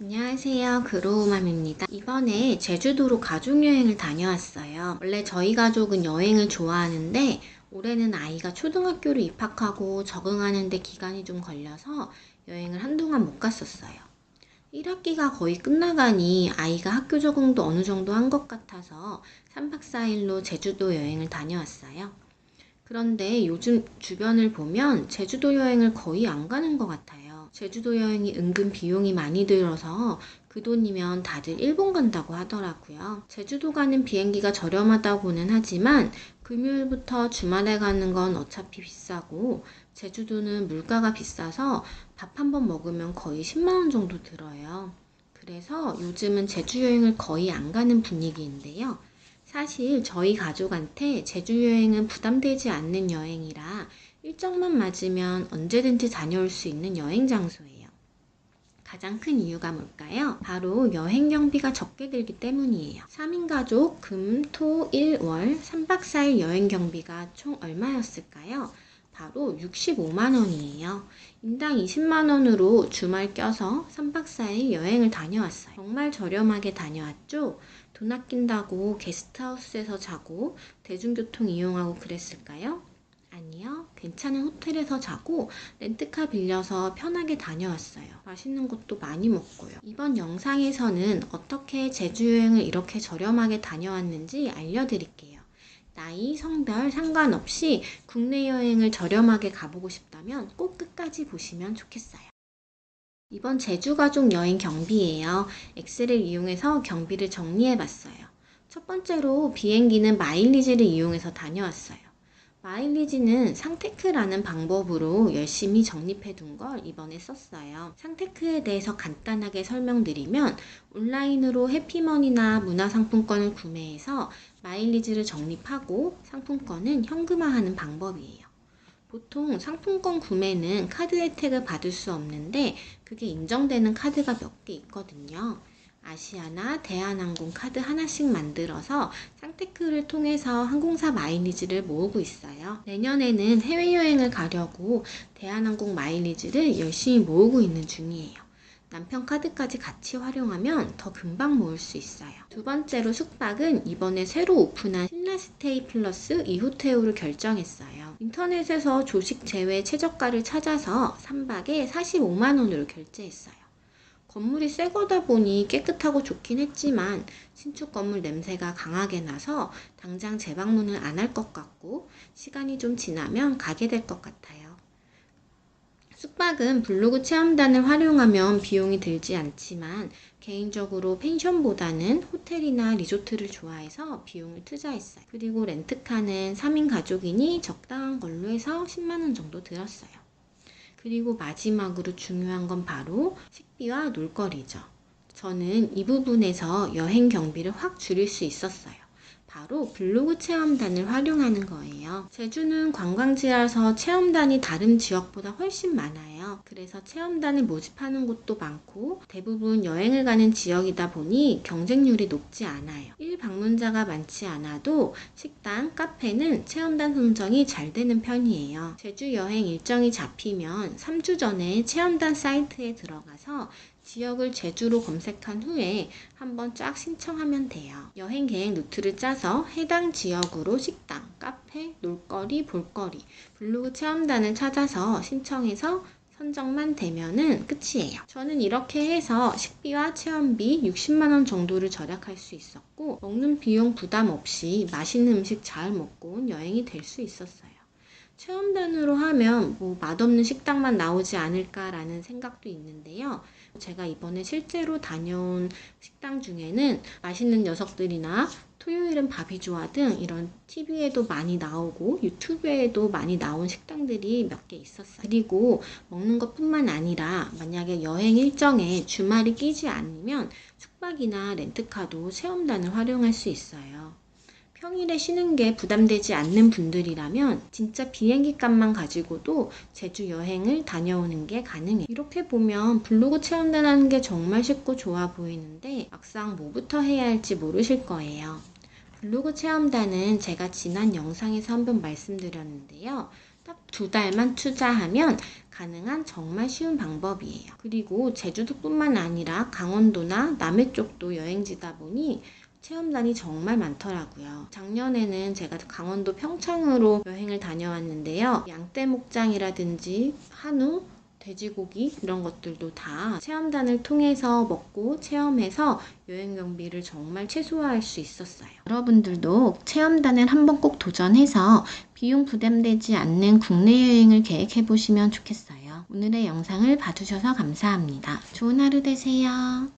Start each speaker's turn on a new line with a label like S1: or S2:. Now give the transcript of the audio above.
S1: 안녕하세요. 그로우맘입니다. 이번에 제주도로 가족여행을 다녀왔어요. 원래 저희 가족은 여행을 좋아하는데 올해는 아이가 초등학교를 입학하고 적응하는 데 기간이 좀 걸려서 여행을 한동안 못 갔었어요. 1학기가 거의 끝나가니 아이가 학교 적응도 어느 정도 한 것 같아서 3박 4일로 제주도 여행을 다녀왔어요. 그런데 요즘 주변을 보면 제주도 여행을 거의 안 가는 것 같아요. 제주도 여행이 은근 비용이 많이 들어서 그 돈이면 다들 일본 간다고 하더라고요. 제주도 가는 비행기가 저렴하다고는 하지만 금요일부터 주말에 가는 건 어차피 비싸고 제주도는 물가가 비싸서 밥 한 번 먹으면 거의 10만 원 정도 들어요. 그래서 요즘은 제주 여행을 거의 안 가는 분위기인데요. 사실 저희 가족한테 제주 여행은 부담되지 않는 여행이라 일정만 맞으면 언제든지 다녀올 수 있는 여행 장소예요. 가장 큰 이유가 뭘까요? 바로 여행 경비가 적게 들기 때문이에요. 3인 가족 금, 토, 일, 월 3박 4일 여행 경비가 총 얼마였을까요? 바로 65만 원이에요. 인당 20만 원으로 주말 껴서 3박 4일 여행을 다녀왔어요. 정말 저렴하게 다녀왔죠? 돈 아낀다고 게스트하우스에서 자고 대중교통 이용하고 그랬을까요? 아니요. 괜찮은 호텔에서 자고 렌트카 빌려서 편하게 다녀왔어요. 맛있는 것도 많이 먹고요. 이번 영상에서는 어떻게 제주 여행을 이렇게 저렴하게 다녀왔는지 알려드릴게요. 나이, 성별 상관없이 국내 여행을 저렴하게 가보고 싶다면 꼭 끝까지 보시면 좋겠어요. 이번 제주가족 여행 경비예요. 엑셀을 이용해서 경비를 정리해봤어요. 첫 번째로 비행기는 마일리지를 이용해서 다녀왔어요. 마일리지는 상테크라는 방법으로 열심히 정립해둔 걸 이번에 썼어요. 상테크에 대해서 간단하게 설명드리면 온라인으로 해피머니나 문화상품권을 구매해서 마일리지를 적립하고 상품권은 현금화하는 방법이에요. 보통 상품권 구매는 카드 혜택을 받을 수 없는데 그게 인정되는 카드가 몇 개 있거든요. 아시아나 대한항공 카드 하나씩 만들어서 상테크를 통해서 항공사 마일리지를 모으고 있어요. 내년에는 해외여행을 가려고 대한항공 마일리지를 열심히 모으고 있는 중이에요. 남편 카드까지 같이 활용하면 더 금방 모을 수 있어요. 두 번째로 숙박은 이번에 새로 오픈한 신라스테이 플러스 이호테우를 결정했어요. 인터넷에서 조식 제외 최저가를 찾아서 3박에 45만 원으로 결제했어요. 건물이 새 거다 보니 깨끗하고 좋긴 했지만 신축 건물 냄새가 강하게 나서 당장 재방문을 안 할 것 같고 시간이 좀 지나면 가게 될 것 같아요. 숙박은 블로그 체험단을 활용하면 비용이 들지 않지만 개인적으로 펜션보다는 호텔이나 리조트를 좋아해서 비용을 투자했어요. 그리고 렌트카는 3인 가족이니 적당한 걸로 해서 10만 원 정도 들었어요. 그리고 마지막으로 중요한 건 바로 식비와 놀거리죠. 저는 이 부분에서 여행 경비를 확 줄일 수 있었어요. 바로 블로그 체험단을 활용하는 거예요. 제주는 관광지라서 체험단이 다른 지역보다 훨씬 많아요. 그래서 체험단을 모집하는 곳도 많고 대부분 여행을 가는 지역이다 보니 경쟁률이 높지 않아요. 1방문자가 많지 않아도 식당, 카페는 체험단 선정이 잘 되는 편이에요. 제주 여행 일정이 잡히면 3주 전에 체험단 사이트에 들어가서 지역을 제주로 검색한 후에 한번 쫙 신청하면 돼요. 여행 계획 노트를 짜서 해당 지역으로 식당, 카페, 놀거리, 볼거리, 블로그 체험단을 찾아서 신청해서 선정만 되면은 끝이에요. 저는 이렇게 해서 식비와 체험비 60만 원 정도를 절약할 수 있었고 먹는 비용 부담 없이 맛있는 음식 잘 먹고 온 여행이 될 수 있었어요. 체험단으로 하면 맛없는 식당만 나오지 않을까라는 생각도 있는데요. 제가 이번에 실제로 다녀온 식당 중에는 맛있는 녀석들이나 토요일은 밥이 좋아 등 이런 TV에도 많이 나오고 유튜브에도 많이 나온 식당들이 몇 개 있었어요. 그리고 먹는 것뿐만 아니라 만약에 여행 일정에 주말이 끼지 않으면 숙박이나 렌트카도 체험단을 활용할 수 있어요. 평일에 쉬는 게 부담되지 않는 분들이라면 진짜 비행기 값만 가지고도 제주 여행을 다녀오는 게 가능해요. 이렇게 보면 블로그 체험단 하는 게 정말 쉽고 좋아 보이는데 막상 뭐부터 해야 할지 모르실 거예요. 블로그 체험단은 제가 지난 영상에서 한번 말씀드렸는데요. 딱 2달만 투자하면 가능한 정말 쉬운 방법이에요. 그리고 제주도뿐만 아니라 강원도나 남해 쪽도 여행지다 보니 체험단이 정말 많더라고요. 작년에는 제가 강원도 평창으로 여행을 다녀왔는데요. 양떼목장이라든지 한우, 돼지고기 이런 것들도 다 체험단을 통해서 먹고 체험해서 여행 경비를 정말 최소화할 수 있었어요. 여러분들도 체험단을 한번 꼭 도전해서 비용 부담되지 않는 국내 여행을 계획해 보시면 좋겠어요. 오늘의 영상을 봐주셔서 감사합니다. 좋은 하루 되세요.